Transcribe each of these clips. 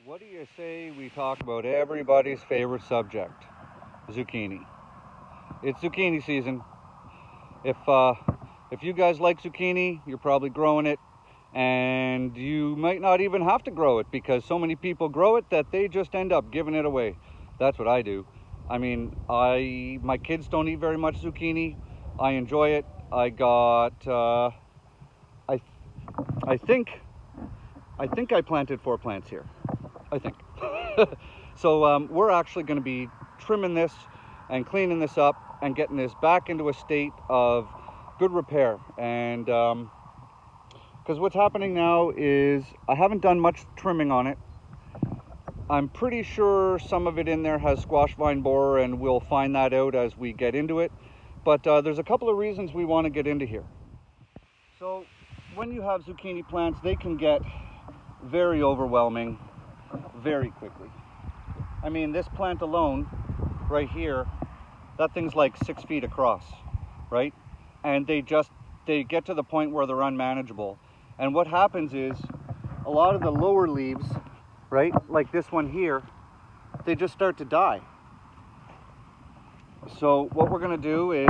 What do you say we talk about everybody's favorite subject, zucchini? It's zucchini season. If you guys like zucchini, you're probably growing it, and you might not even have to grow it because so many people grow it that they just end up giving it away. That's what I do. I mean, my kids don't eat very much zucchini. I enjoy it. I got I think I planted 4 plants here. I think. So we're actually going to be trimming this and cleaning this up and getting this back into a state of good repair. And because what's happening now is I haven't done much trimming on it. I'm pretty sure some of it in there has squash vine borer, and we'll find that out as we get into it. But there's a couple of reasons we want to get into here. So when you have zucchini plants, they can get very overwhelming very quickly. I mean, this plant alone right here, that thing's like 6 feet across, right? And they get to the point where they're unmanageable. And what happens is a lot of the lower leaves, right, like this one here, they just start to die. So what we're going to do is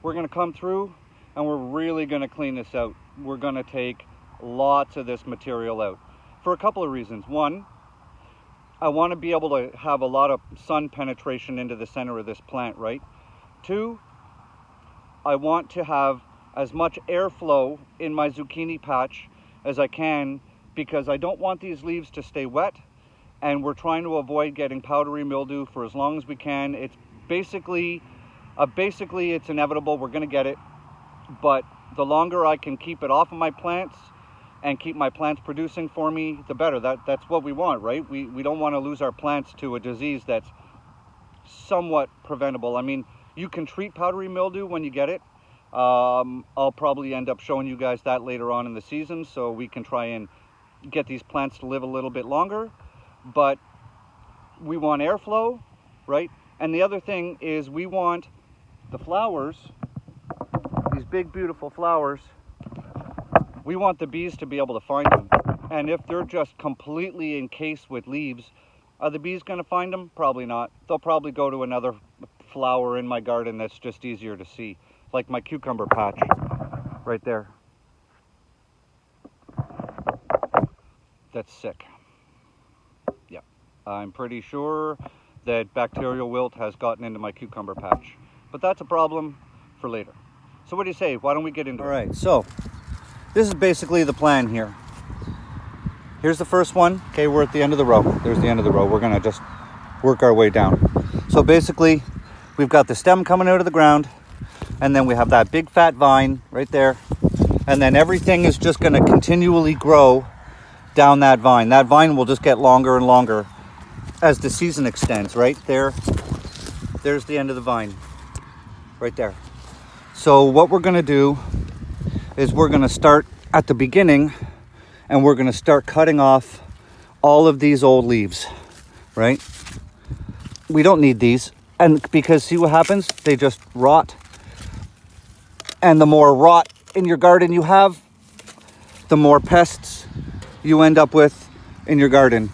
we're going to come through and we're really going to clean this out. We're going to take lots of this material out for a couple of reasons. One, I want to be able to have a lot of sun penetration into the center of this plant, right? Two, I want to have as much airflow in my zucchini patch as I can because I don't want these leaves to stay wet, and we're trying to avoid getting powdery mildew for as long as we can. It's basically it's inevitable. We're going to get it, but the longer I can keep it off of my plants and keep my plants producing for me, the better. That's what we want, right? We don't want to lose our plants to a disease that's somewhat preventable. I mean, you can treat powdery mildew when you get it. I'll probably end up showing you guys that later on in the season, so we can try and get these plants to live a little bit longer. But we want airflow, right? And the other thing is we want the flowers, these big beautiful flowers, we want the bees to be able to find them. And if they're just completely encased with leaves, are the bees going to find them? Probably not. They'll probably go to another flower in my garden that's just easier to see, like my cucumber patch right there. That's sick. Yeah, I'm pretty sure that bacterial wilt has gotten into my cucumber patch, but that's a problem for later. So what do you say? Why don't we get into it? All right, so this is basically the plan here. Here's the first one. Okay, we're at the end of the row. There's the end of the row. We're gonna just work our way down. So basically, we've got the stem coming out of the ground, and then we have that big fat vine right there, and then everything is just gonna continually grow down that vine. That vine will just get longer and longer as the season extends, right? There's the end of the vine, right there. So what we're gonna do is we're gonna start at the beginning and we're gonna start cutting off all of these old leaves, right? We don't need these, and because see what happens? They just rot. And the more rot in your garden you have, the more pests you end up with in your garden.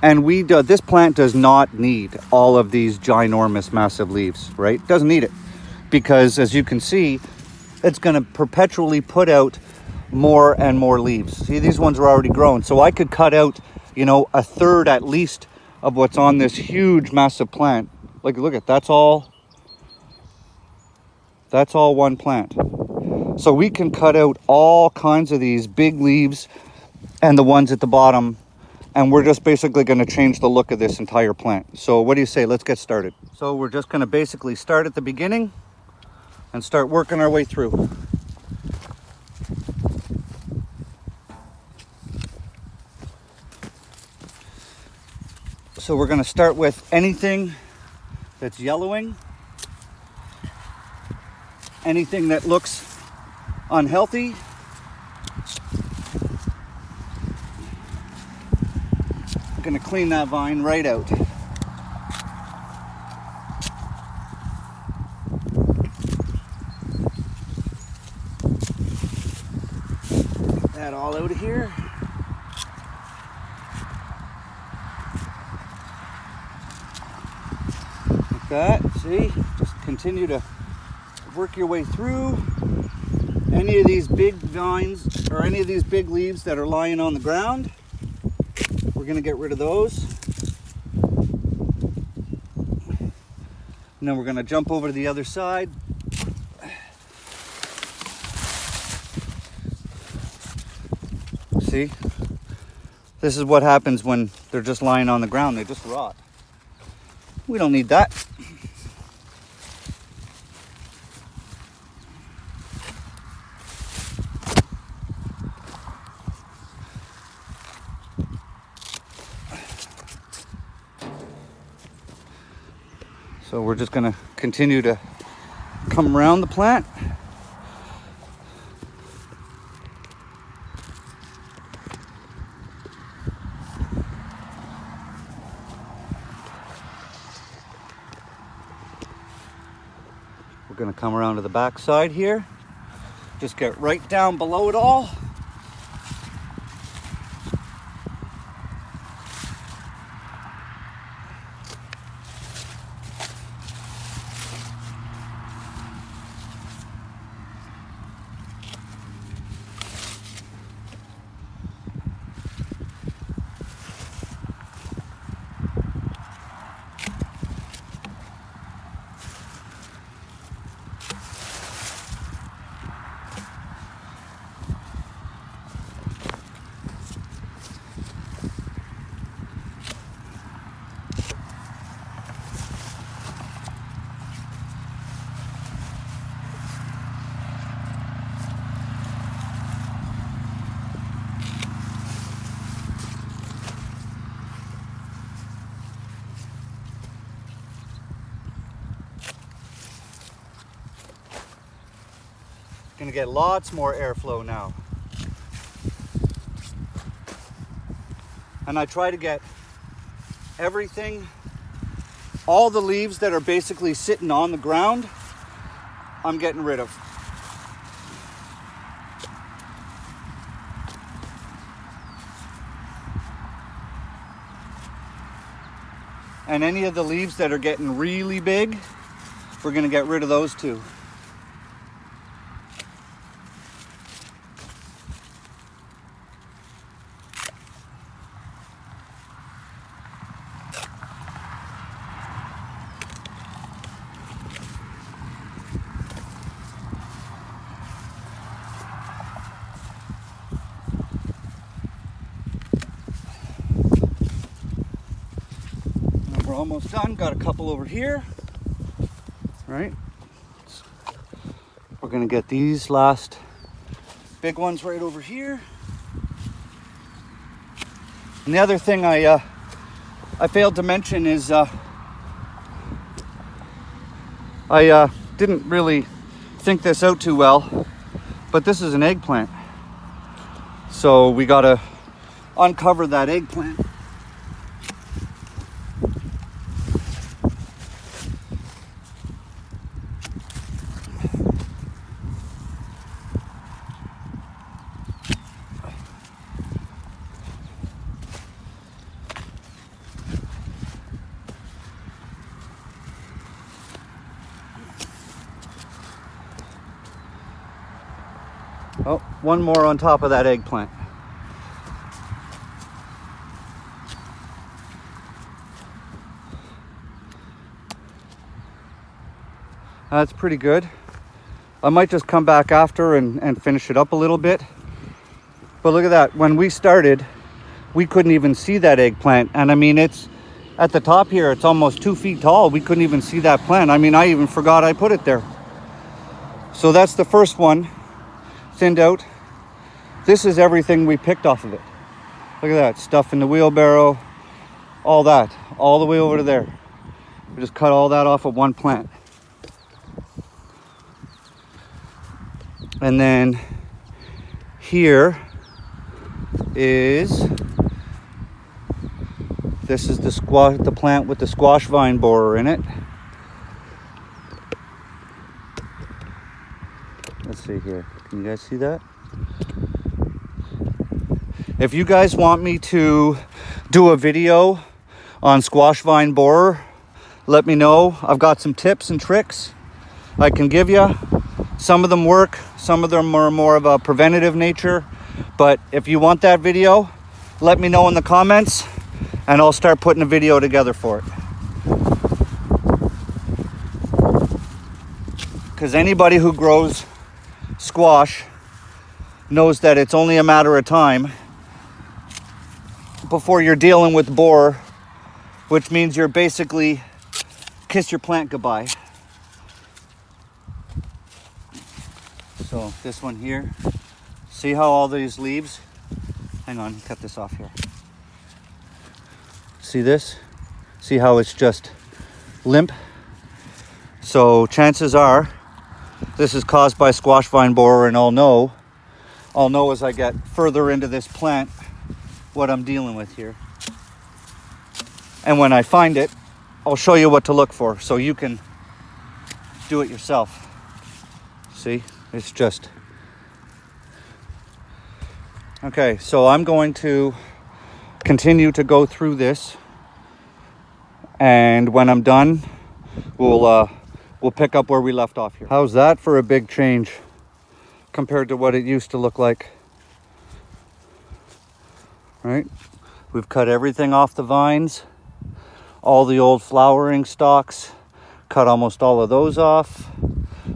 And this plant does not need all of these ginormous, massive leaves, right? Doesn't need it, because as you can see, it's going to perpetually put out more and more leaves. See, these ones are already grown. So I could cut out, a third at least of what's on this huge, massive plant. Like, look at, that's all one plant. So we can cut out all kinds of these big leaves and the ones at the bottom, and we're just basically going to change the look of this entire plant. So what do you say? Let's get started. So we're just going to basically start at the beginning and start working our way through. So we're going to start with anything that's yellowing, anything that looks unhealthy. I'm going to clean that vine right out. Get that all out of here. that. See, just continue to work your way through. Any of these big vines or any of these big leaves that are lying on the ground, we're going to get rid of those. And then we're going to jump over to the other side. See, this is what happens when they're just lying on the ground. They just rot. We don't need that. So we're just going to continue to come around the plant. We're going to come around to the back side here. Just get right down below it all. Gonna get lots more airflow now. And I try to get everything, all the leaves that are basically sitting on the ground, I'm getting rid of. And any of the leaves that are getting really big, we're gonna get rid of those too. We're almost done. Got a couple over here. Right. We're gonna get these last big ones right over here. And the other thing I failed to mention is I didn't really think this out too well, but this is an eggplant. So we gotta uncover that eggplant. Oh, one more on top of that eggplant. That's pretty good. I might just come back after and finish it up a little bit. But look at that. When we started, we couldn't even see that eggplant. And I mean, it's at the top here, it's almost 2 feet tall. We couldn't even see that plant. I mean, I even forgot I put it there. So that's the first one. Thinned out. This is everything we picked off of it. Look at that, stuff in the wheelbarrow, all that, all the way over to there. We just cut all that off of one plant. And then here is, this is the plant with the squash vine borer in it. Let's see here. Can you guys see that? If you guys want me to do a video on squash vine borer, let me know. I've got some tips and tricks I can give you. Some of them work, some of them are more of a preventative nature. But if you want that video, let me know in the comments and I'll start putting a video together for it. Because anybody who grows squash knows that it's only a matter of time before you're dealing with borer, which means you're basically kiss your plant goodbye. So this one here, see how all these leaves, hang on, cut this off here. See this? See how it's just limp? So chances are this is caused by squash vine borer, and I'll know as I get further into this plant what I'm dealing with here. And when I find it, I'll show you what to look for so you can do it yourself. See, it's just... Okay, so I'm going to continue to go through this, and when I'm done, we'll pick up where we left off here. How's that for a big change compared to what it used to look like? Right? We've cut everything off the vines, all the old flowering stalks, cut almost all of those off.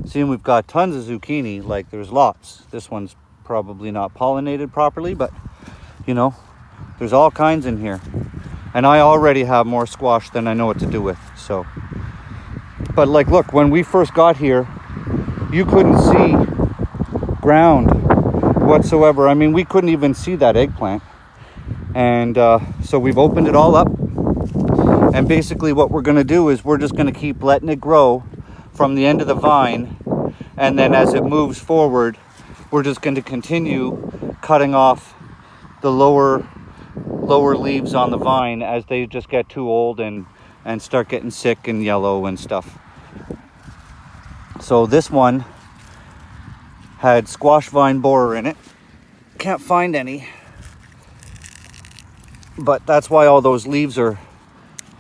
See, we've got tons of zucchini, like there's lots. This one's probably not pollinated properly, but you know, there's all kinds in here. And I already have more squash than I know what to do with, so. But like, look, when we first got here, you couldn't see ground whatsoever. I mean, we couldn't even see that eggplant. And so we've opened it all up. And basically what we're gonna do is we're just gonna keep letting it grow from the end of the vine. And then as it moves forward, we're just going to continue cutting off the lower leaves on the vine as they just get too old and start getting sick and yellow and stuff. So this one had squash vine borer in it. Can't find any, but that's why all those leaves are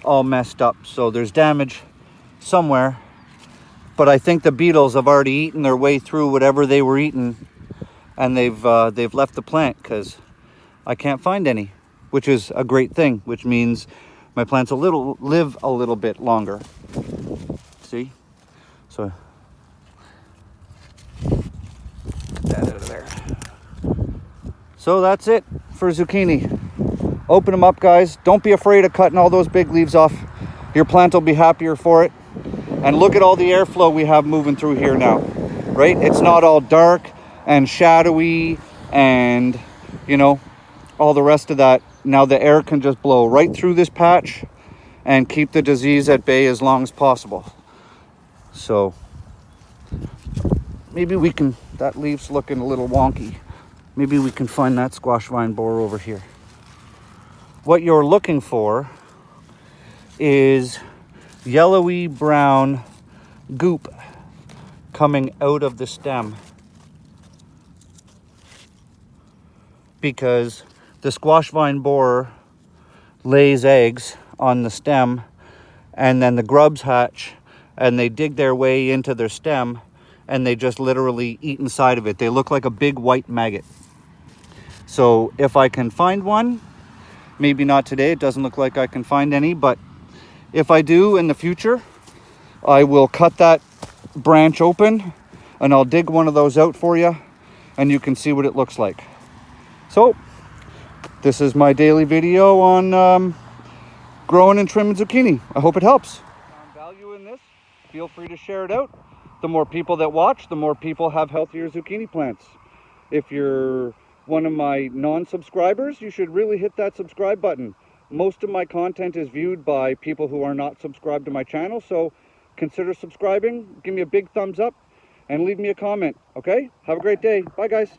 all messed up. So there's damage somewhere, but I think the beetles have already eaten their way through whatever they were eating, and they've left the plant because I can't find any, which is a great thing, which means my plants will live a little bit longer. See? So get that out of there. So that's it for zucchini. Open them up, guys. Don't be afraid of cutting all those big leaves off. Your plant will be happier for it. And look at all the airflow we have moving through here now, right? It's not all dark and shadowy and, you know, all the rest of that. Now the air can just blow right through this patch and keep the disease at bay as long as possible. So maybe we can, that leaf's looking a little wonky. Maybe we can find that squash vine borer over here. What you're looking for is yellowy brown goop coming out of the stem, because the squash vine borer lays eggs on the stem, and then the grubs hatch and they dig their way into their stem and they just literally eat inside of it. They look like a big white maggot. So if I can find one, maybe not today, it doesn't look like I can find any, but if I do in the future, I will cut that branch open and I'll dig one of those out for you and you can see what it looks like. So this is my daily video on growing and trimming zucchini. I hope it helps. Found value in this, feel free to share it out. The more people that watch, the more people have healthier zucchini plants. If you're one of my non-subscribers, you should really hit that subscribe button. Most of my content is viewed by people who are not subscribed to my channel, so consider subscribing, give me a big thumbs up, and leave me a comment, okay? Have a great day. Bye, guys.